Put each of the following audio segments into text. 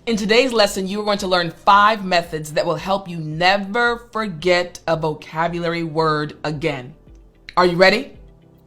In today's lesson, you are going to learn 5 methods that will help you never forget a vocabulary word again. Are you ready?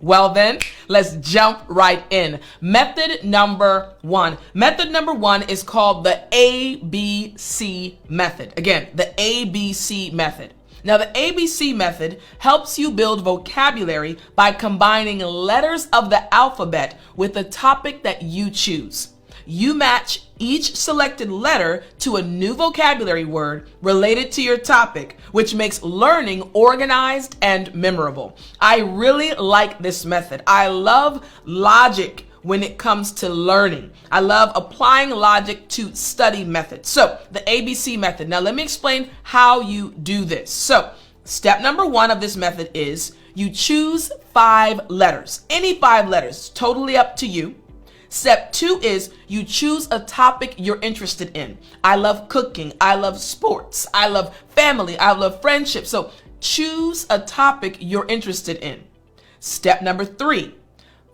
Well then, let's jump right in. Method number 1. Method number 1 is called the ABC method. Again, the ABC method. Now, the ABC method helps you build vocabulary by combining letters of the alphabet with the topic that you choose. You match each selected letter to a new vocabulary word related to your topic, which makes learning organized and memorable. I really like this method. I love logic when it comes to learning. I love applying logic to study methods. So, the ABC method. Now, let me explain how you do this. So, step number 1 of this method is you choose 5 letters. Any 5 letters, totally up to you. Step 2 is you choose a topic you're interested in. I love cooking. I love sports. I love family. I love friendship. So choose a topic you're interested in. Step number 3,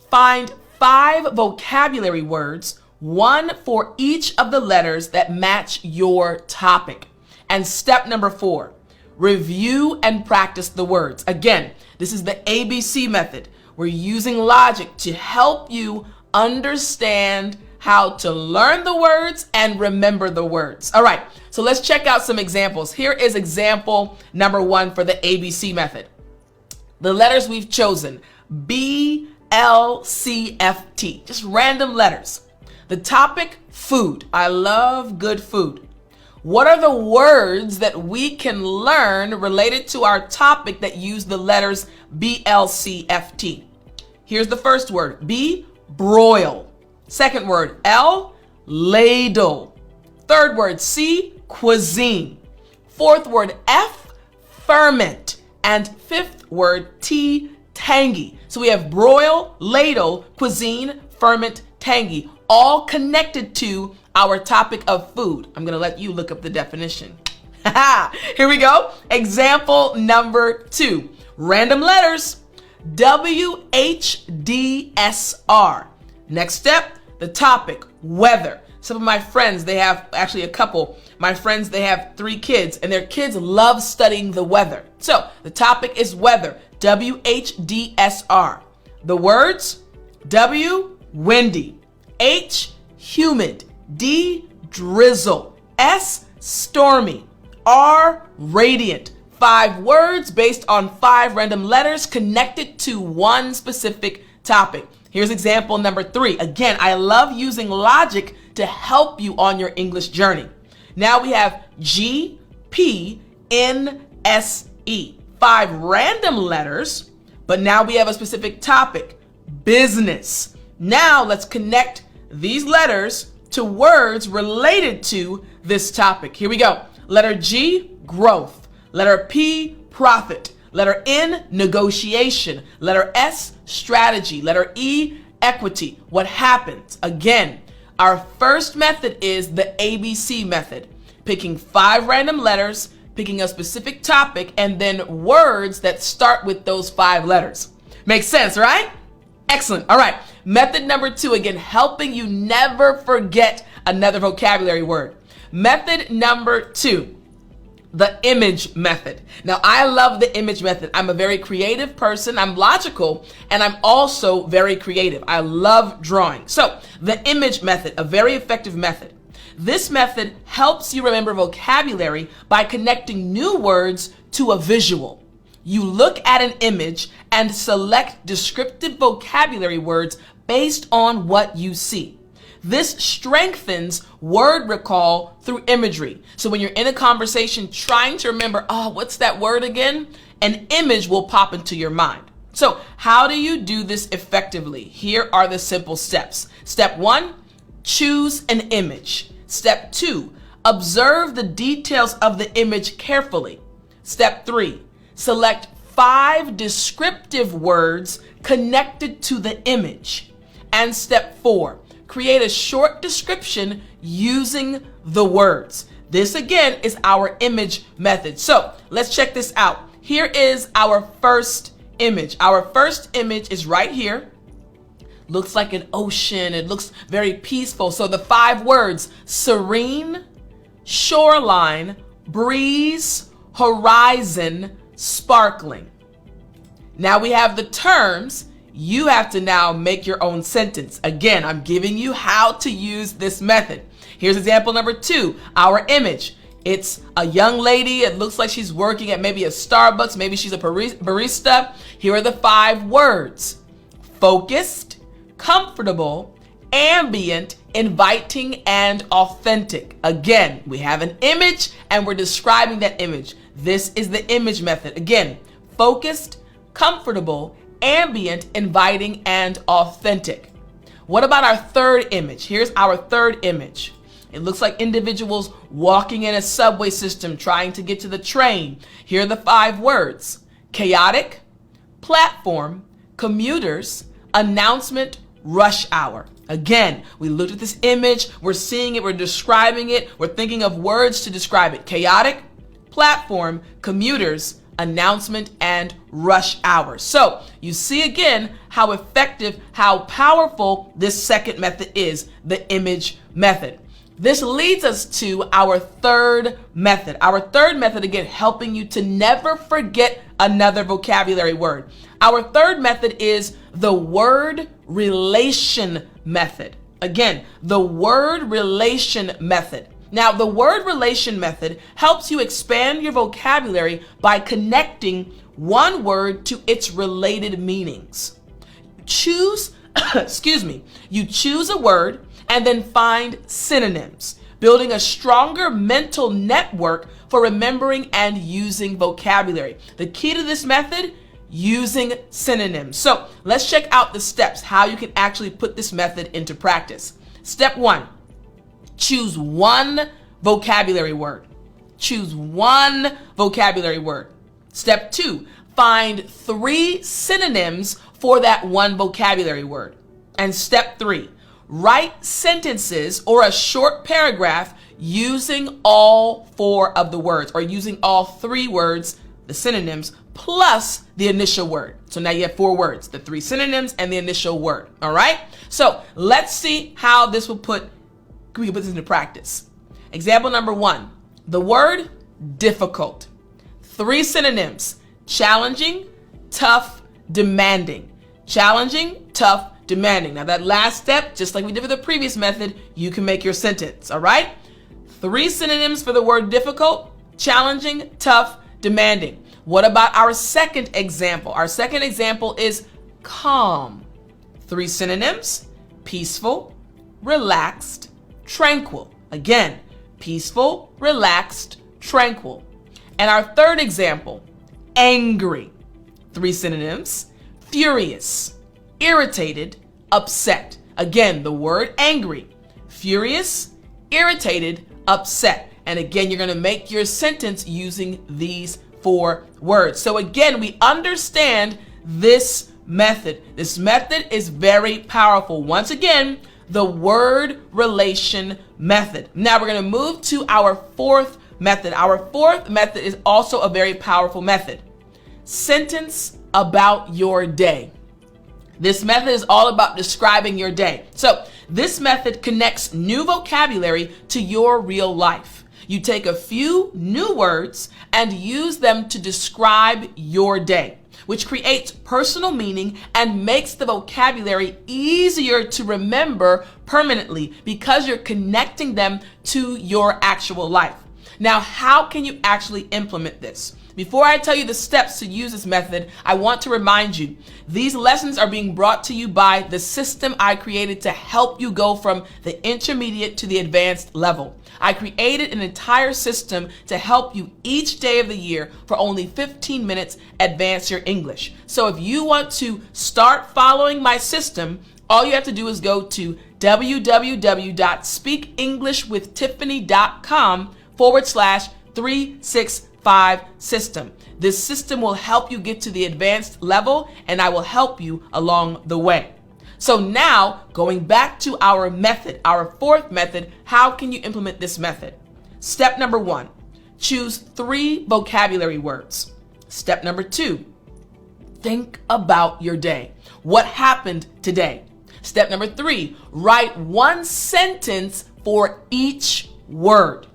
find 5 vocabulary words, 1 for each of the letters that match your topic. And step number 4, review and practice the words. Again, this is the ABC method. We're using logic to help you understand how to learn the words and remember the words. All right, so let's check out some examples. Here is example number 1 for the ABC method. The letters we've chosen, B, L, C, F, T, just random letters. The topic, food. I love good food. What are the words that we can learn related to our topic that use the letters B, L, C, F, T? Here's the first word, B, broil. Second word, L, ladle. Third word, C, cuisine. Fourth word, F, ferment. And fifth word, T, tangy. So we have broil, ladle, cuisine, ferment, tangy, all connected to our topic of food. I'm going to let you look up the definition. Here we go. Example number 2. Random letters. WHDSR. Next step, the topic, weather. Some of my friends, they have actually a couple. My friends, they have 3 kids and their kids love studying the weather. So the topic is weather, WHDSR. The words, W, windy, H, humid, D, drizzle, S, stormy, R, radiant. 5 words based on 5 random letters connected to one specific topic. Here's example number 3. Again, I love using logic to help you on your English journey. Now we have G, P, N, S, E. 5 random letters, but now we have a specific topic, business. Now let's connect these letters to words related to this topic. Here we go. Letter G, growth. Letter P, profit. Letter N, negotiation. Letter S, strategy. Letter E, equity. What happens? Again, our first method is the ABC method. Picking 5 random letters, picking a specific topic, and then words that start with those 5 letters. Makes sense, right? Excellent. All right. Method number 2, again, helping you never forget another vocabulary word. Method number 2. The image method. Now, I love the image method. I'm a very creative person. I'm logical, and I'm also very creative. I love drawing. So, the image method, a very effective method. This method helps you remember vocabulary by connecting new words to a visual. You look at an image and select descriptive vocabulary words based on what you see. This strengthens word recall through imagery. So when you're in a conversation trying to remember, what's that word again? An image will pop into your mind. So how do you do this effectively? Here are the simple steps. Step 1, choose an image. Step 2, observe the details of the image carefully. Step 3, select 5 descriptive words connected to the image. And step 4, create a short description using the words. This again is our image method. So let's check this out. Here is our first image. Our first image is right here. looks like an ocean. It looks very peaceful. So the 5 words: serene, shoreline, breeze, horizon, sparkling. Now we have the terms. You have to now make your own sentence. Again, I'm giving you how to use this method. Here's example number 2, our image. It's a young lady. It looks like she's working at maybe a Starbucks. Maybe she's a barista. Here are the 5 words: focused, comfortable, ambient, inviting, and authentic. Again, we have an image and we're describing that image. This is the image method. Again, focused, comfortable, ambient, inviting, and authentic. What about our third image? Here's our third image. It looks like individuals walking in a subway system trying to get to the train. Here are the 5 words: chaotic, platform, commuters, announcement, rush hour. Again, we looked at this image, we're seeing it, we're describing it, we're thinking of words to describe it: chaotic, platform, commuters, announcement, and rush hour. So you see again how effective, how powerful this second method is, the image method. This leads us to our third method. Our third method, again, helping you to never forget another vocabulary word. Our third method is the word relation method. Again, the word relation method. Now, the word relation method helps you expand your vocabulary by connecting one word to its related meanings. You choose a word and then find synonyms, building a stronger mental network for remembering and using vocabulary. The key to this method: using synonyms. So let's check out the steps, how you can actually put this method into practice. Step 1, choose one vocabulary word. Choose one vocabulary word. Step 2, find 3 synonyms for that one vocabulary word. And step 3, write sentences or a short paragraph using all 4 of the words, or using all 3 words, the synonyms, plus the initial word. So now you have 4 words, the 3 synonyms and the initial word. All right? So let's see how we can put this into practice. Example number 1, the word difficult. 3 synonyms: challenging, tough, demanding. Challenging, tough, demanding. Now that last step, just like we did with the previous method, you can make your sentence. All right? 3 synonyms for the word difficult: challenging, tough, demanding. What about our second example? Our second example is calm. 3 synonyms: peaceful, relaxed, tranquil. Again, peaceful, relaxed, tranquil. And our third example, angry. 3 synonyms: furious, irritated, upset. Again, the word angry, furious, irritated, upset. And again, you're going to make your sentence using these 4 words. So again, we understand this method. This method is very powerful. Once again, the word relation method. Now we're going to move to our 4th method. Our 4th method is also a very powerful method. Sentence about your day. This method is all about describing your day. So this method connects new vocabulary to your real life. You take a few new words and use them to describe your day, which creates personal meaning and makes the vocabulary easier to remember permanently because you're connecting them to your actual life. Now, how can you actually implement this? Before I tell you the steps to use this method, I want to remind you, these lessons are being brought to you by the system I created to help you go from the intermediate to the advanced level. I created an entire system to help you each day of the year for only 15 minutes advance your English. So if you want to start following my system, all you have to do is go to www.speakenglishwithttiffany.com/365 system. This system will help you get to the advanced level, and I will help you along the way. So now, going back to our method, our 4th method, how can you implement this method? Step number 1, choose 3 vocabulary words. Step number 2, think about your day. What happened today? Step number 3, write one sentence for each word.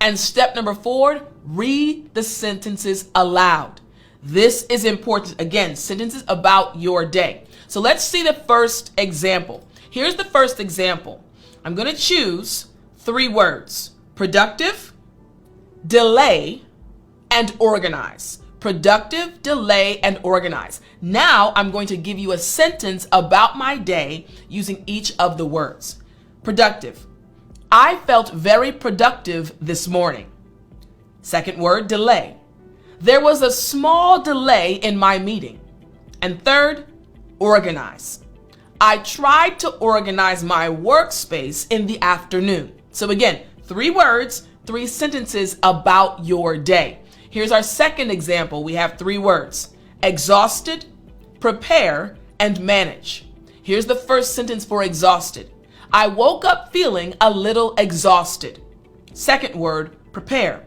And step number 4, read the sentences aloud. This is important. Again, sentences about your day. So let's see the first example. Here's the first example. I'm going to choose 3 words: productive, delay, and organize. Productive, delay, and organize. Now I'm going to give you a sentence about my day using each of the words. Productive. I felt very productive this morning. Second word, delay. There was a small delay in my meeting. And third, organize. I tried to organize my workspace in the afternoon. So again, 3 words, 3 sentences about your day. Here's our second example. We have 3 words: exhausted, prepare, and manage. Here's the first sentence for exhausted. I woke up feeling a little exhausted. Second word, prepare.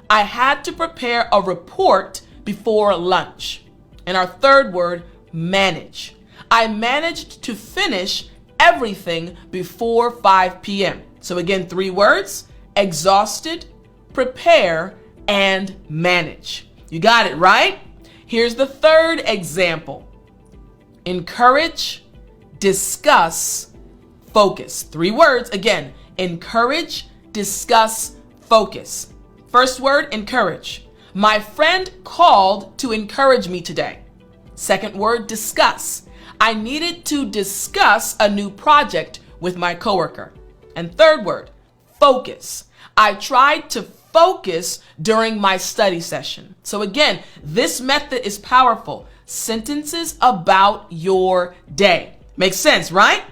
I had to prepare a report before lunch. And our third word, manage. I managed to finish everything before 5 p.m. So again, 3 words: exhausted, prepare, and manage. You got it, right? Here's the third example. Encourage, discuss, focus. 3 words, again: encourage, discuss, focus. First word, encourage. My friend called to encourage me today. Second word, discuss. I needed to discuss a new project with my coworker. And third word, focus. I tried to focus during my study session. So again, this method is powerful. Sentences about your day. Makes sense, right?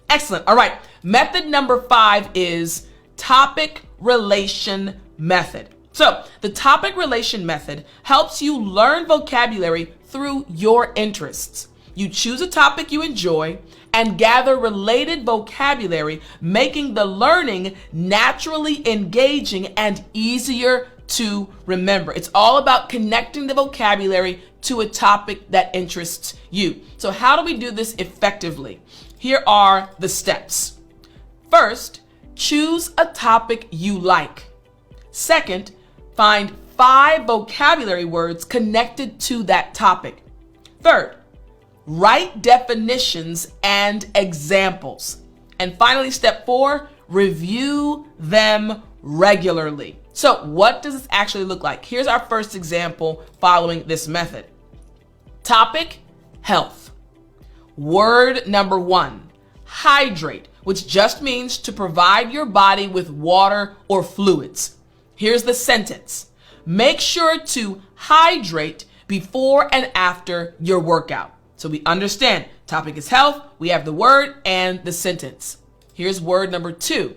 Excellent. All right. Method number 5 is topic relation method. So the topic relation method helps you learn vocabulary through your interests. You choose a topic you enjoy and gather related vocabulary, making the learning naturally engaging and easier to remember. It's all about connecting the vocabulary to a topic that interests you. So how do we do this effectively? Here are the steps. First, choose a topic you like. Second, find 5 vocabulary words connected to that topic. Third, write definitions and examples. And finally, step 4, review them regularly. So what does this actually look like? Here's our first example following this method. Topic, health. Word number 1, hydrate, which just means to provide your body with water or fluids. Here's the sentence. Make sure to hydrate before and after your workout. So we understand topic is health, we have the word and the sentence. Here's word number 2,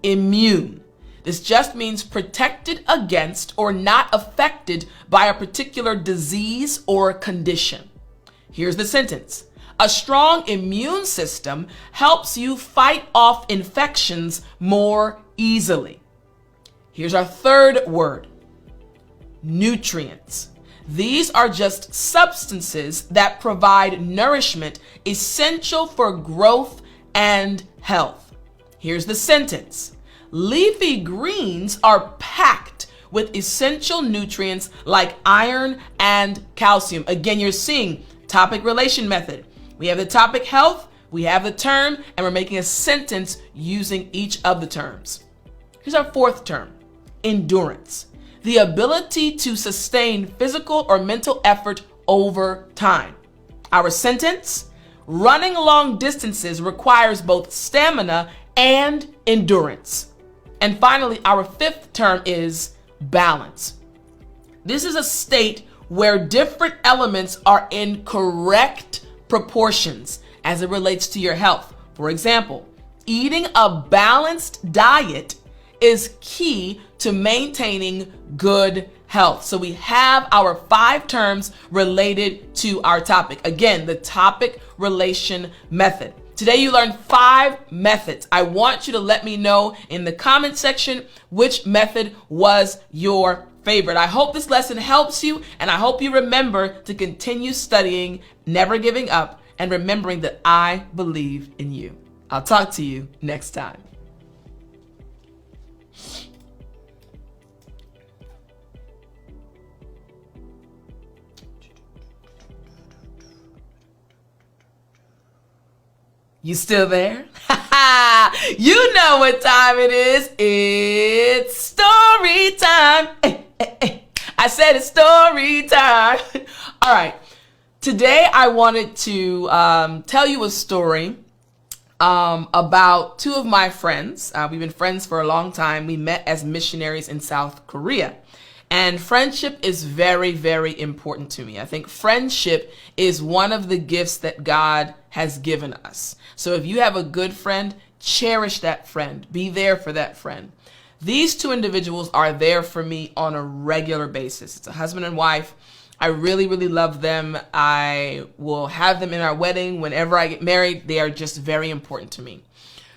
immune. This just means protected against or not affected by a particular disease or condition. Here's the sentence. A strong immune system helps you fight off infections more easily. Here's our third word, nutrients. These are just substances that provide nourishment essential for growth and health. Here's the sentence. Leafy greens are packed with essential nutrients like iron and calcium. Again, you're seeing topic relation method. We have the topic health, we have the term, and we're making a sentence using each of the terms. Here's our fourth term, endurance. The ability to sustain physical or mental effort over time. Our sentence, running long distances requires both stamina and endurance. And finally, our fifth term is balance. This is a state where different elements are in correct proportions as it relates to your health. For example, eating a balanced diet is key to maintaining good health. So we have our 5 terms related to our topic. Again, the topic relation method. Today you learned 5 methods. I want you to let me know in the comment section which method was your favorite. I hope this lesson helps you, and I hope you remember to continue studying, never giving up, and remembering that I believe in you. I'll talk to you next time. You still there? You know what time it is. It's story time. Hey, hey, hey. I said it's story time. All right. Today I wanted to tell you a story about two of my friends. We've been friends for a long time. We met as missionaries in South Korea. And friendship is very, very important to me. I think friendship is one of the gifts that God has given us. So if you have a good friend, cherish that friend. Be there for that friend. These two individuals are there for me on a regular basis. It's a husband and wife. I really, really love them. I will have them in our wedding. Whenever I get married, they are just very important to me.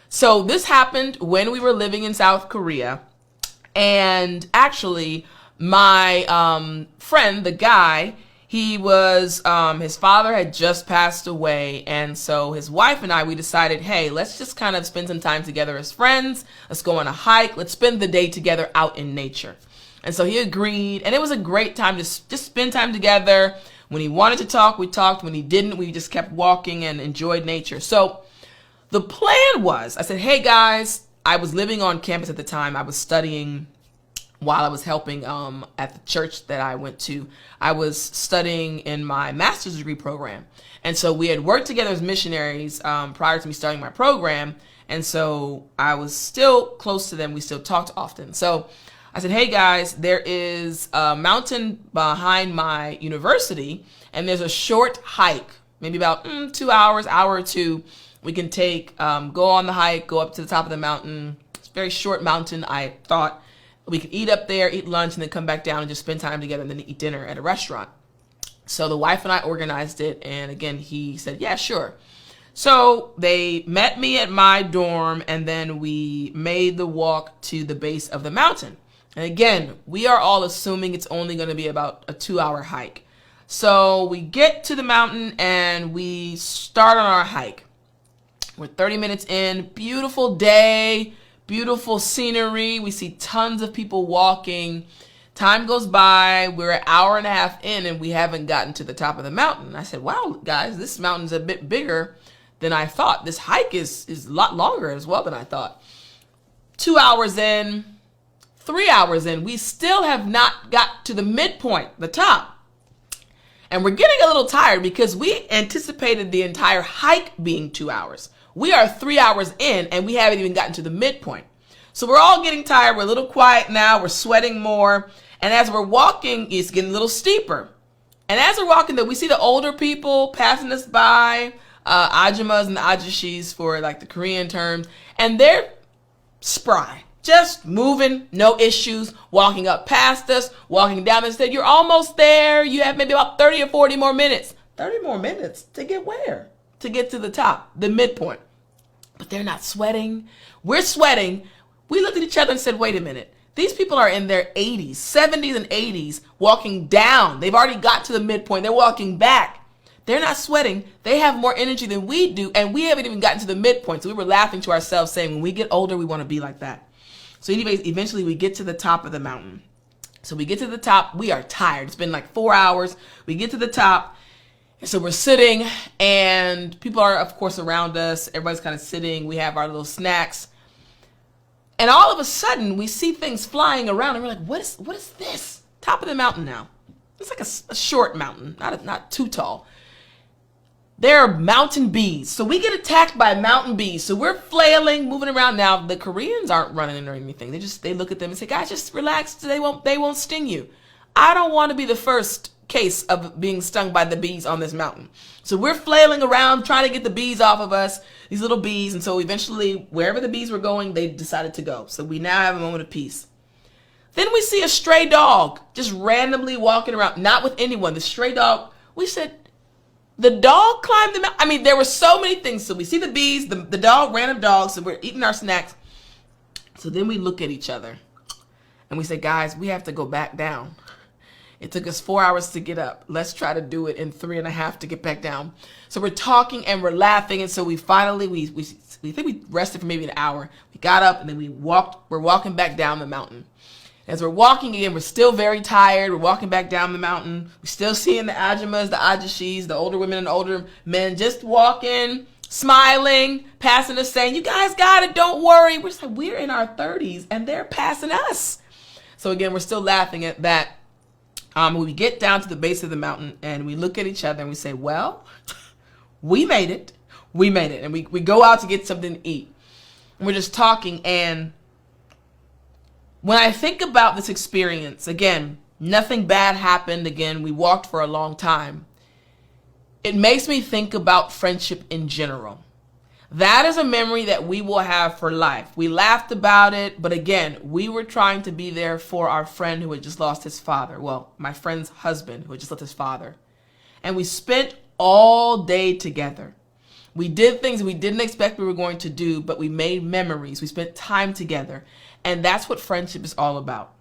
So this happened when we were living in South Korea. And actually, my friend, the guy, he was, his father had just passed away. And so his wife and I, we decided, hey, let's just kind of spend some time together as friends. Let's go on a hike. Let's spend the day together out in nature. And so he agreed. And it was a great time to just spend time together. When he wanted to talk, we talked. When he didn't, we just kept walking and enjoyed nature. So the plan was, I said, hey guys, I was living on campus at the time. I was studying while I was helping at the church that I went to. I was studying in my master's degree program. And so we had worked together as missionaries prior to me starting my program. And so I was still close to them. We still talked often. So I said, hey guys, there is a mountain behind my university and there's a short hike, maybe about 2 hours, hour or two. We can take, go on the hike, go up to the top of the mountain. It's a very short mountain. I thought we could eat up there, eat lunch, and then come back down and just spend time together and then eat dinner at a restaurant. So the wife and I organized it. And again, he said, yeah, sure. So they met me at my dorm and then we made the walk to the base of the mountain. And again, we are all assuming it's only going to be about a 2-hour hike. So we get to the mountain and we start on our hike. We're 30 minutes in, beautiful day. Beautiful scenery. We see tons of people walking. Time goes by. We're an hour and a half in and we haven't gotten to the top of the mountain. I said, wow, guys, this mountain's a bit bigger than I thought. This hike is a lot longer as well than I thought. 2 hours in, 3 hours in, we still have not got to the midpoint, the top. And we're getting a little tired because we anticipated the entire hike being 2 hours. We are 3 hours in and we haven't even gotten to the midpoint. So we're all getting tired. We're a little quiet now. We're sweating more. And as we're walking, it's getting a little steeper. And as we're walking, though, we see the older people passing us by, ajumas and ajishis for like the Korean terms. And they're spry, just moving, no issues, walking up past us, walking down. And said, you're almost there. You have maybe about 30 or 40 more minutes. 30 more minutes to get where? To get to the top, the midpoint. But they're not sweating. We're sweating. We looked at each other and said, wait a minute. These people are in their 80s, 70s and 80s walking down. They've already got to the midpoint. They're walking back. They're not sweating. They have more energy than we do. And we haven't even gotten to the midpoint. So we were laughing to ourselves saying, when we get older, we want to be like that. So anyways, eventually we get to the top of the mountain. So we get to the top. We are tired. It's been like 4 hours. We get to the top. So we're sitting and people are, of course, around us. Everybody's kind of sitting. We have our little snacks. And all of a sudden, we see things flying around. And we're like, what is this? Top of the mountain now. It's like a short mountain, not too tall. There are mountain bees. So we get attacked by mountain bees. So we're flailing, moving around. Now, the Koreans aren't running or anything. They look at them and say, guys, just relax. They won't sting you. I don't want to be the first case of being stung by the bees on this mountain. So we're flailing around trying to get the bees off of us, these little bees. And so eventually, wherever the bees were going, they decided to go. So we now have a moment of peace. Then we see a stray dog just randomly walking around, not with anyone. The stray dog, we said, the dog climbed the mountain. I mean, there were so many things. So we see the bees, the dog, random dog. So we're eating our snacks. So then we look at each other and we say, guys, we have to go back down. It took us 4 hours to get up. Let's try to do it in 3.5 to get back down. So we're talking and we're laughing. And so we finally, we think we rested for maybe an hour. We got up and then we're walking back down the mountain. As we're walking again, we're still very tired. We're walking back down the mountain. We're still seeing the Ajamas, the Ajashis, the older women and older men just walking, smiling, passing us, saying, you guys got it, don't worry. We're just like, we're in our 30s and they're passing us. So again, we're still laughing at that. We get down to the base of the mountain and we look at each other and we say, well, we made it. We made it. And we go out to get something to eat. And we're just talking, and when I think about this experience, again, nothing bad happened. Again, we walked for a long time. It makes me think about friendship in general. That is a memory that we will have for life. We laughed about it, but again, we were trying to be there for our friend who had just lost his father. Well, my friend's husband who had just lost his father. And we spent all day together. We did things we didn't expect we were going to do, but we made memories. We spent time together. And that's what friendship is all about.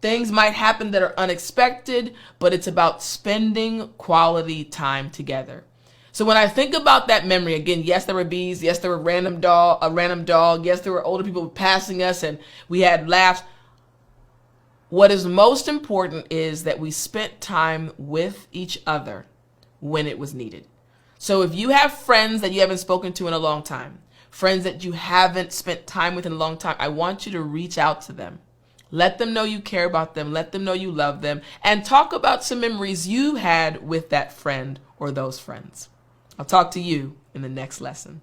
Things might happen that are unexpected, but it's about spending quality time together. So when I think about that memory, again, yes, there were bees. Yes, there were a random dog. Yes, there were older people passing us and we had laughs. What is most important is that we spent time with each other when it was needed. So if you have friends that you haven't spoken to in a long time, friends that you haven't spent time with in a long time, I want you to reach out to them. Let them know you care about them. Let them know you love them. And talk about some memories you had with that friend or those friends. I'll talk to you in the next lesson.